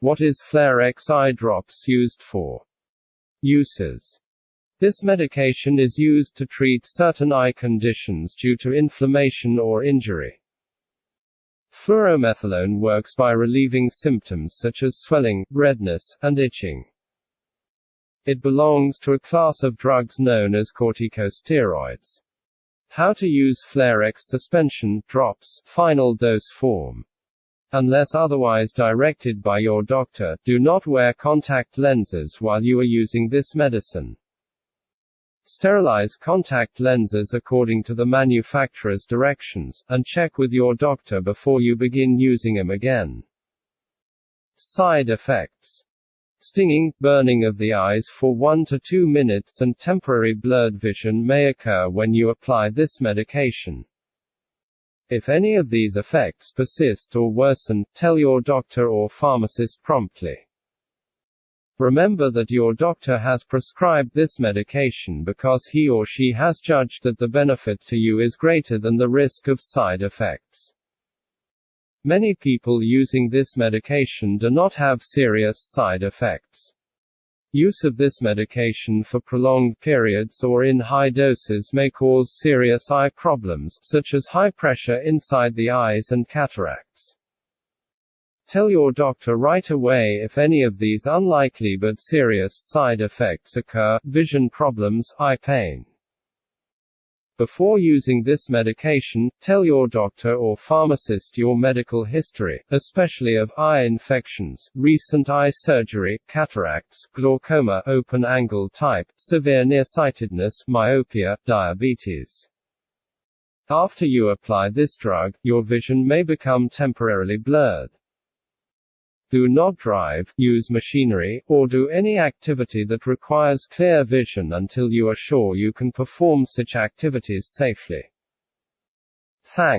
What is Flarex eye drops used for? Uses. This medication is used to treat certain eye conditions due to inflammation or injury. Fluorometholone works by relieving symptoms such as swelling, redness, and itching. It belongs to a class of drugs known as corticosteroids. How to use Flarex suspension drops, final dose form. Unless otherwise directed by your doctor, do not wear contact lenses while you are using this medicine. Sterilize contact lenses according to the manufacturer's directions, and check with your doctor before you begin using them again. Side effects. Stinging, burning of the eyes for 1 to 2 minutes and temporary blurred vision may occur when you apply this medication. If any of these effects persist or worsen, tell your doctor or pharmacist promptly. Remember that your doctor has prescribed this medication because he or she has judged that the benefit to you is greater than the risk of side effects. Many people using this medication do not have serious side effects. Use of this medication for prolonged periods or in high doses may cause serious eye problems, such as high pressure inside the eyes and cataracts. Tell your doctor right away if any of these unlikely but serious side effects occur: vision problems, eye pain. Before using this medication, tell your doctor or pharmacist your medical history, especially of eye infections, recent eye surgery, cataracts, glaucoma, open-angle type, severe nearsightedness, myopia, diabetes. After you apply this drug, your vision may become temporarily blurred. Do not drive, use machinery, or do any activity that requires clear vision until you are sure you can perform such activities safely. Thanks.